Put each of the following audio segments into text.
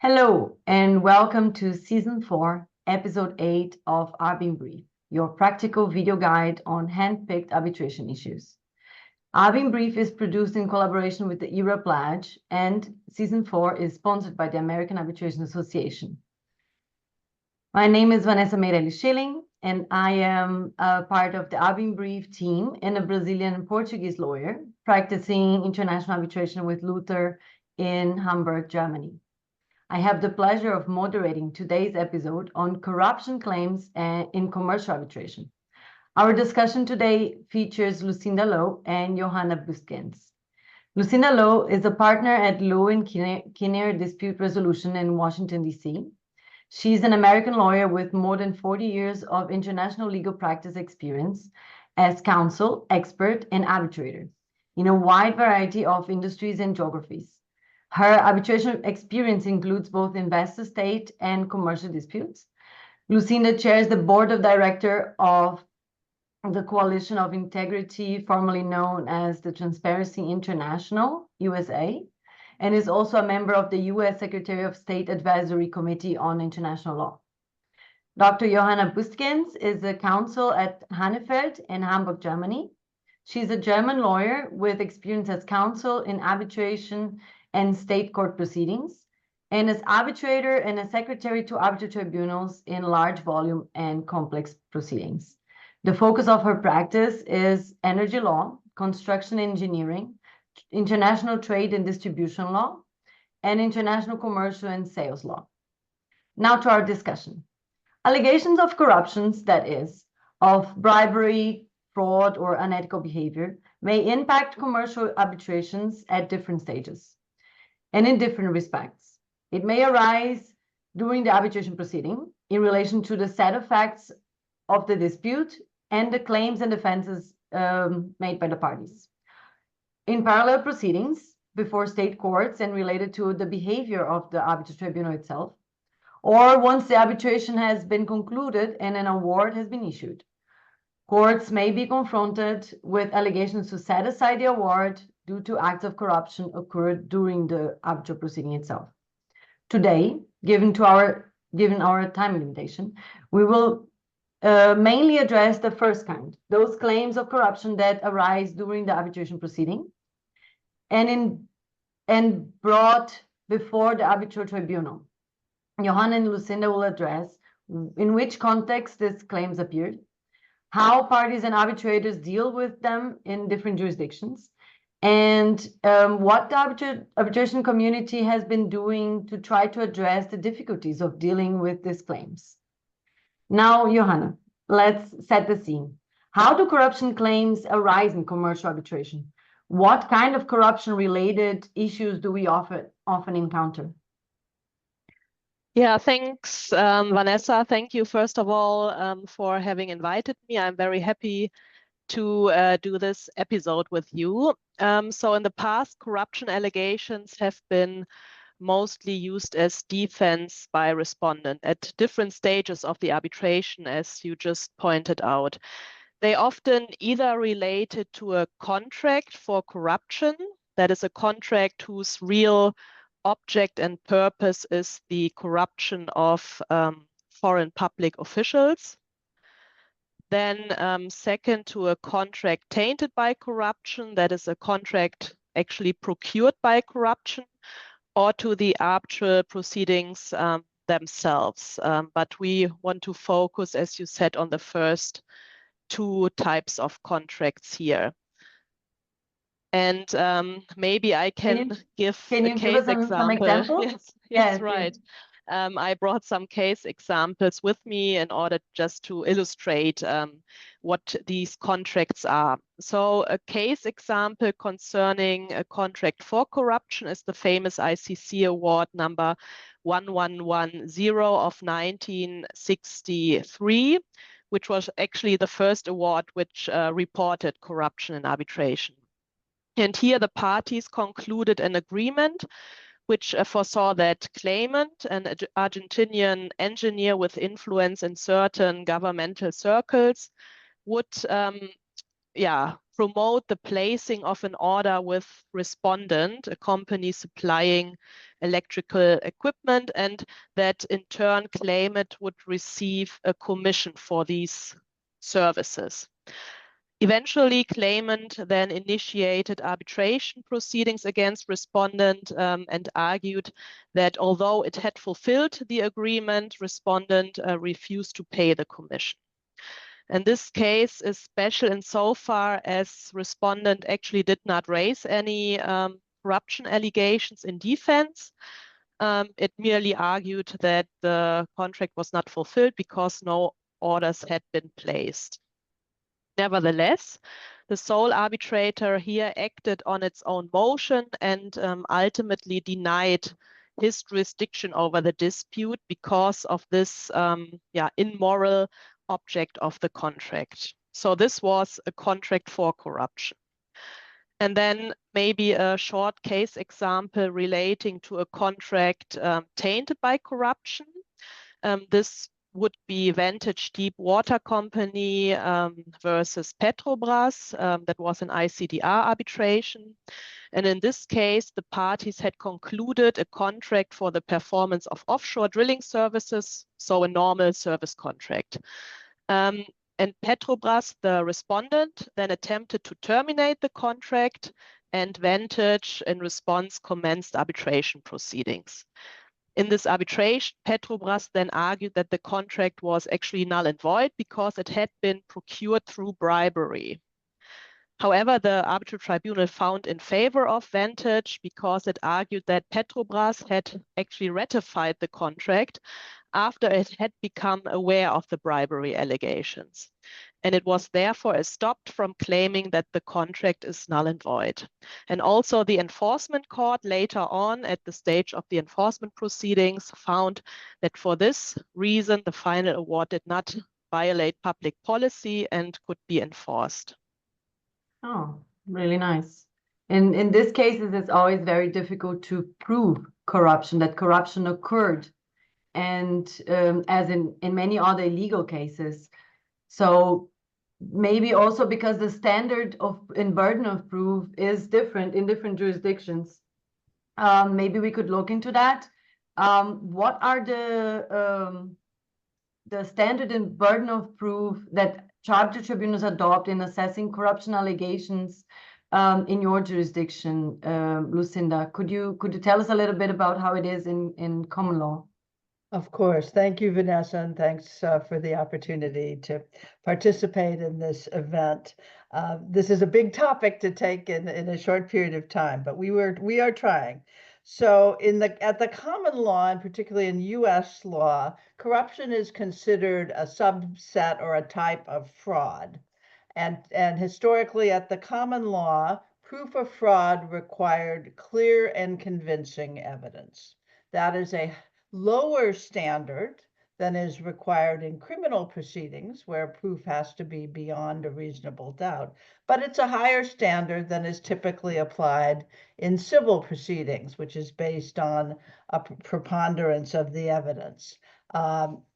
Hello, and welcome to Season 4, Episode 8 of ARBinBRIEF, your practical video guide on hand-picked arbitration issues. ARBinBRIEF is produced in collaboration with the 𝗔𝗥𝗕𝗙, and Season 4 is sponsored by the American Arbitration Association. My name is Vanessa Meireles Schilling, and I am a part of the ARBinBRIEF team and a Brazilian and Portuguese lawyer practicing international arbitration with Luther in Hamburg, Germany. I have the pleasure of moderating today's episode on corruption claims in commercial arbitration. Our discussion today features Lucinda and Johanna Büstgens. Lucinda is a partner at Low & Kinnear Dispute Resolution in Washington, D.C. She's an American lawyer with more than 40 years of international legal practice experience as counsel, expert, and arbitrator in a wide variety of industries and geographies. Her arbitration experience includes both investor-state and commercial disputes. Lucinda chairs the board of directors of the Coalition of Integrity, formerly known as the Transparency International, USA, and is also a member of the U.S. Secretary of State Advisory Committee on International Law. Dr. Johanna Büstgens is a counsel at Hannefeld in Hamburg, Germany. She's a German lawyer with experience as counsel in arbitration and state court proceedings, and as arbitrator and a secretary to arbitral tribunals in large volume and complex proceedings. The focus of her practice is energy law, construction engineering, international trade and distribution law, and international commercial and sales law. Now to our discussion. Allegations of corruptions, that is, of bribery, fraud, or unethical behavior, may impact commercial arbitrations at different stages and in different respects. It may arise during the arbitration proceeding in relation to the set of facts of the dispute and the claims and defenses made by the parties. In parallel proceedings before state courts and related to the behavior of the arbitral tribunal itself, or once the arbitration has been concluded and an award has been issued. Courts may be confronted with allegations to set aside the award due to acts of corruption occurred during the arbitral proceeding itself. Today, given our time limitation, we will mainly address the first kind, those claims of corruption that arise during the arbitration proceeding and brought before the arbitral tribunal. Johanna and Lucinda will address in which context these claims appeared, how parties and arbitrators deal with them in different jurisdictions, and what the arbitration community has been doing to try to address the difficulties of dealing with these claims. Now, Johanna, let's set the scene. How do corruption claims arise in commercial arbitration? What kind of corruption-related issues do we often encounter? Yeah, thanks, Vanessa. Thank you, first of all, for having invited me. I'm very happy to do this episode with you. So in the past, corruption allegations have been mostly used as defense by respondent at different stages of the arbitration, as you just pointed out. They often either related to a contract for corruption, that is a contract whose real object and purpose is the corruption of foreign public officials. Then second, to a contract tainted by corruption, that is a contract actually procured by corruption, or to the arbitral proceedings themselves. But we want to focus, as you said, on the first two types of contracts here. And maybe I can give a case example. Some examples? Yes, right. I brought some case examples with me in order just to illustrate what these contracts are. So a case example concerning a contract for corruption is the famous ICC award number 1110 of 1963, which was actually the first award which reported corruption in arbitration. And here the parties concluded an agreement which foresaw that claimant, an Argentinian engineer with influence in certain governmental circles, would promote the placing of an order with respondent, a company supplying electrical equipment, and that in turn claimant would receive a commission for these services. Eventually, claimant then initiated arbitration proceedings against respondent and argued that although it had fulfilled the agreement, respondent refused to pay the commission. And this case is special insofar as respondent actually did not raise any corruption allegations in defense. It merely argued that the contract was not fulfilled because no orders had been placed. Nevertheless, the sole arbitrator here acted on its own motion and ultimately denied his jurisdiction over the dispute because of this immoral object of the contract. So this was a contract for corruption. And then maybe a short case example relating to a contract tainted by corruption. This would be Vantage Deep Water Company versus Petrobras. That was an ICDR arbitration. And in this case, the parties had concluded a contract for the performance of offshore drilling services, so a normal service contract. And Petrobras, the respondent, then attempted to terminate the contract, and Vantage, in response, commenced arbitration proceedings. In this arbitration, Petrobras then argued that the contract was actually null and void because it had been procured through bribery. However, the arbitral tribunal found in favor of Vantage because it argued that Petrobras had actually ratified the contract after it had become aware of the bribery allegations. And it was therefore stopped from claiming that the contract is null and void. And also the enforcement court later on at the stage of the enforcement proceedings found that for this reason, the final award did not violate public policy and could be enforced. Oh, really nice. In these cases, it's always very difficult to prove corruption, that corruption occurred, and as in many other illegal cases. So maybe also because the standard in burden of proof is different in different jurisdictions. Maybe we could look into that. What are the standard in burden of proof that arbitral tribunals adopt in assessing corruption allegations in your jurisdiction, Lucinda? Could you tell us a little bit about how it is in common law? Of course. Thank you, Vanessa, and thanks for the opportunity to participate in this event. This is a big topic to take in a short period of time, but we are trying. So at the common law, and particularly in US law, corruption is considered a subset or a type of fraud. And historically at the common law, proof of fraud required clear and convincing evidence. That is a lower standard than is required in criminal proceedings, where proof has to be beyond a reasonable doubt. But it's a higher standard than is typically applied in civil proceedings, which is based on a preponderance of the evidence.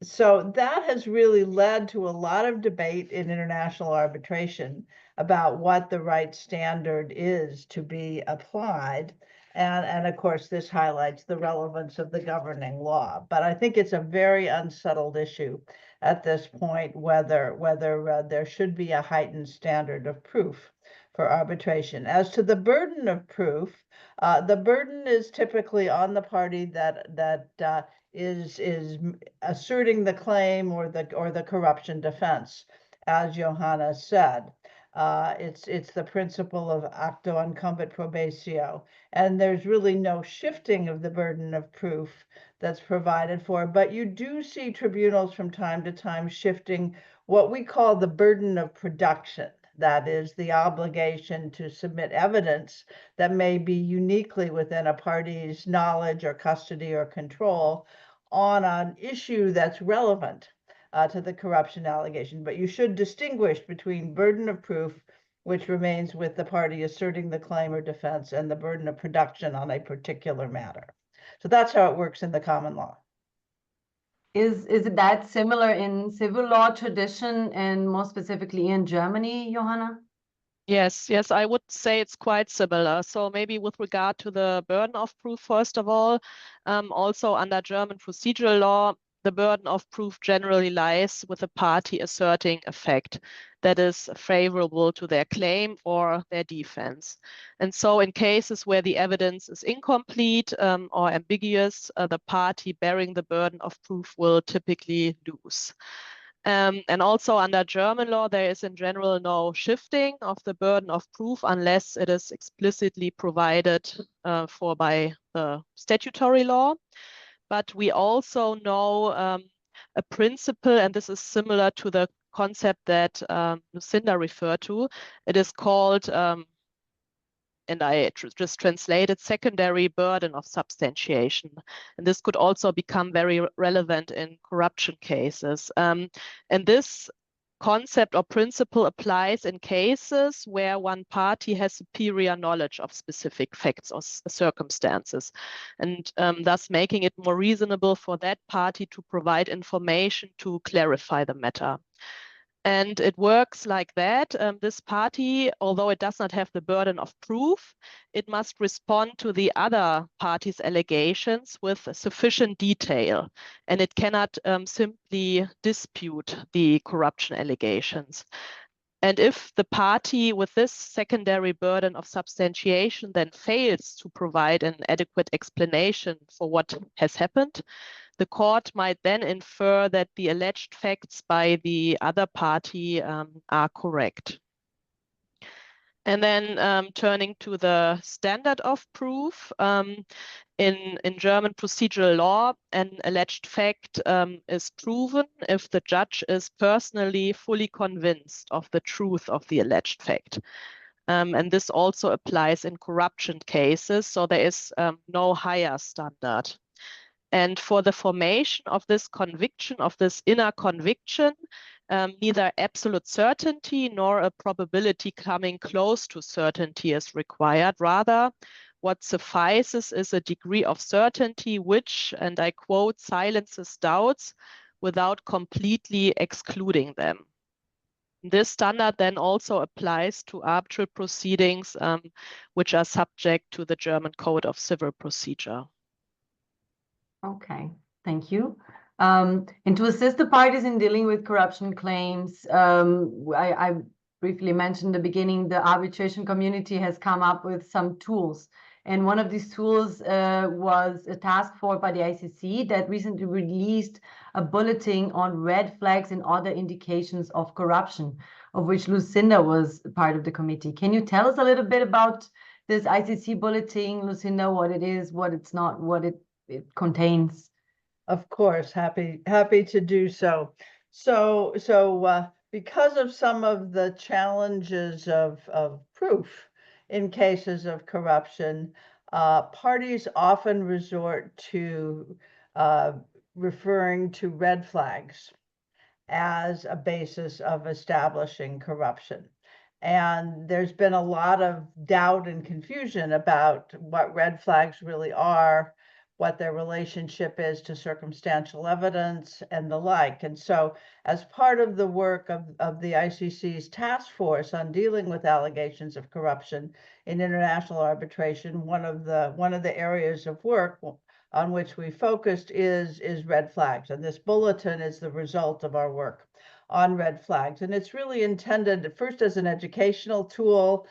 So that has really led to a lot of debate in international arbitration about what the right standard is to be applied. And of course, this highlights the relevance of the governing law. But I think it's a very unsettled issue at this point, whether there should be a heightened standard of proof for arbitration. As to the burden of proof, the burden is typically on the party that is asserting the claim or the corruption defense, as Johanna said. It's the principle of 𝗔𝗥𝗕𝗙𝗥𝗘𝗙, and there's really no shifting of the burden of proof that's provided for. But you do see tribunals from time to time shifting what we call the burden of production. That is the obligation to submit evidence that may be uniquely within a party's knowledge or custody or control on an issue that's relevant to the corruption allegation. But you should distinguish between burden of proof, which remains with the party asserting the claim or defense, and the burden of production on a particular matter. So that's how it works in the common law. Is that similar in civil law tradition, and more specifically in Germany, Johanna? Yes, I would say it's quite similar. So maybe with regard to the burden of proof, first of all, also under German procedural law, the burden of proof generally lies with a party asserting a fact that is favorable to their claim or their defense. And so in cases where the evidence is incomplete or ambiguous, the party bearing the burden of proof will typically lose. And also under German law, there is in general no shifting of the burden of proof unless it is explicitly provided for by the statutory law. But we also know a principle, and this is similar to the concept that Lucinda referred to. It is called, and I just translated, secondary burden of substantiation. And this could also become very relevant in corruption cases. And this concept or principle applies in cases where one party has superior knowledge of specific facts or circumstances, and thus making it more reasonable for that party to provide information to clarify the matter. And it works like that. This party, although it does not have the burden of proof, it must respond to the other party's allegations with sufficient detail. And it cannot simply dispute the corruption allegations. And if the party with this secondary burden of substantiation then fails to provide an adequate explanation for what has happened, the court might then infer that the alleged facts by the other party are correct. And then turning to the standard of proof, in German procedural law, an alleged fact is proven if the judge is personally fully convinced of the truth of the alleged fact. And this also applies in corruption cases, so there is no higher standard. And for the formation of this conviction, of this inner conviction, neither absolute certainty nor a probability coming close to certainty is required. Rather, what suffices is a degree of certainty which, and I quote, silences doubts without completely excluding them. This standard then also applies to arbitral proceedings, which are subject to the German Code of Civil Procedure. Okay, thank you. And to assist the parties in dealing with corruption claims, I briefly mentioned in the beginning, the arbitration community has come up with some tools. And one of these tools was a task force by the ICC that recently released a bulletin on red flags and other indications of corruption, of which Lucinda was part of the committee. Can you tell us a little bit about this ICC bulletin, Lucinda, what it is, what it's not, what it contains? Of course, happy to do so. So because of some of the challenges of proof in cases of corruption, parties often resort to referring to red flags as a basis of establishing corruption. And there's been a lot of doubt and confusion about what red flags really are, what their relationship is to circumstantial evidence and the like. And so as part of the work of the ICC's task force on dealing with allegations of corruption in international arbitration, one of the areas of work on which we focused is red flags. And this bulletin is the result of our work on red flags. And it's really intended first as an educational tool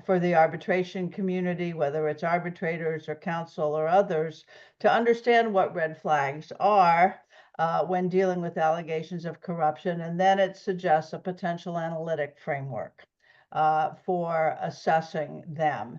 for the arbitration community, whether it's arbitrators or counsel or others, to understand what red flags are when dealing with allegations of corruption. And then it suggests a potential analytic framework for assessing them,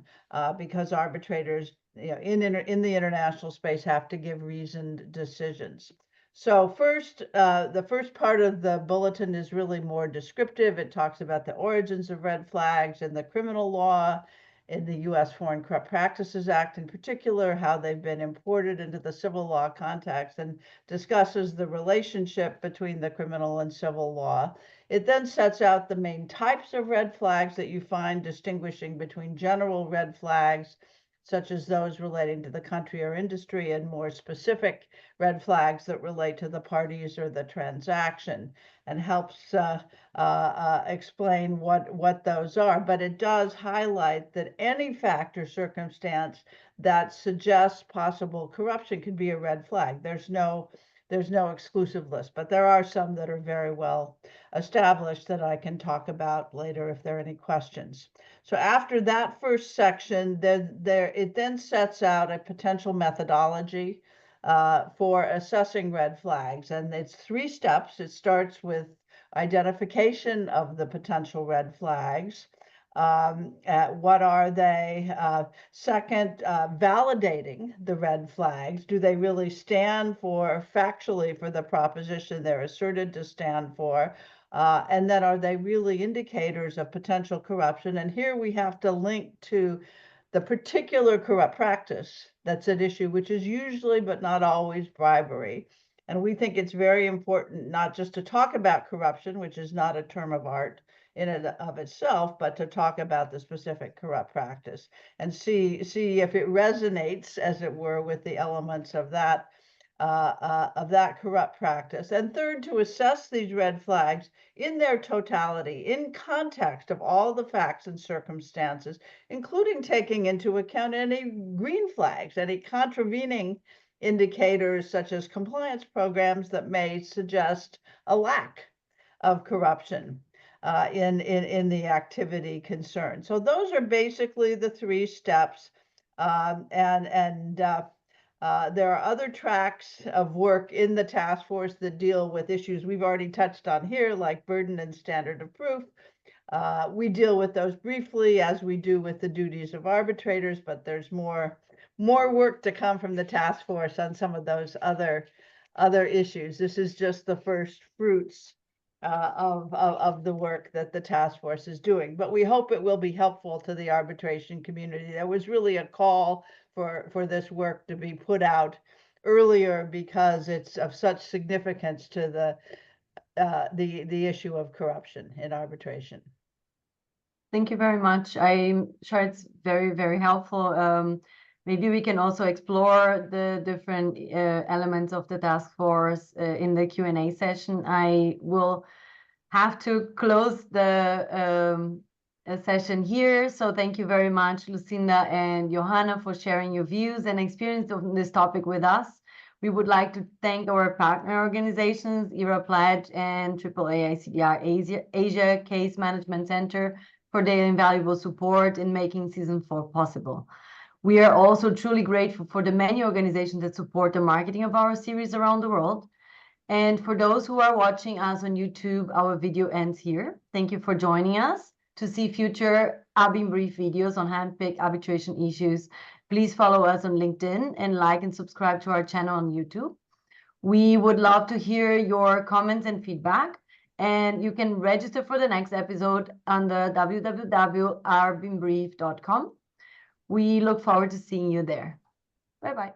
because arbitrators, in the international space, have to give reasoned decisions. So first, the first part of the bulletin is really more descriptive. It talks about the origins of red flags in the criminal law, in the U.S. Foreign Corrupt Practices Act in particular, how they've been imported into the civil law context, and discusses the relationship between the criminal and civil law. It then sets out the main types of red flags that you find, distinguishing between general red flags, such as those relating to the country or industry, and more specific red flags that relate to the parties or the transaction, and helps explain what those are. But it does highlight that any fact or circumstance that suggests possible corruption can be a red flag. There's no exclusive list, but there are some that are very well established that I can talk about later if there are any questions. So after that first section, it then sets out a potential methodology for assessing red flags, and it's 3 steps. It starts with identification of the potential red flags. What are they? Second, validating the red flags. Do they really stand for, factually, for the proposition they're asserted to stand for? And then are they really indicators of potential corruption? And here we have to link to the particular corrupt practice that's at issue, which is usually, but not always, bribery. And we think it's very important not just to talk about corruption, which is not a term of art in and of itself, but to talk about the specific corrupt practice and see if it resonates, as it were, with the elements of that corrupt practice. And third, to assess these red flags in their totality, in context of all the facts and circumstances, including taking into account any green flags, any contravening indicators such as compliance programs that may suggest a lack of corruption in the activity concerned. So those are basically the 3 steps. There are other tracks of work in the task force that deal with issues we've already touched on here, like burden and standard of proof. We deal with those briefly, as we do with the duties of arbitrators, but there's more work to come from the task force on some of those other issues. This is just the first fruits of the work that the task force is doing, but we hope it will be helpful to the arbitration community. There was really a call for this work to be put out earlier because it's of such significance to the issue of corruption in arbitration. Thank you very much. I'm sure it's very, very helpful. Maybe we can also explore the different elements of the task force in the Q&A session. I will have to close the session here. So thank you very much, Lucinda and Johanna, for sharing your views and experience on this topic with us. We would like to thank our partner organizations, 𝗔𝗥𝗕𝗙 and AAA ICDR Asia Case Management Center, for their invaluable support in making Season 4 possible. We are also truly grateful for the many organizations that support the marketing of our series around the world. And for those who are watching us on YouTube, our video ends here. Thank you for joining us. To see future ARBinBRIEF videos on handpicked arbitration issues, please follow us on LinkedIn and like and subscribe to our channel on YouTube. We would love to hear your comments and feedback, and you can register for the next episode on the www.arbinbrief.com. We look forward to seeing you there. Bye-bye.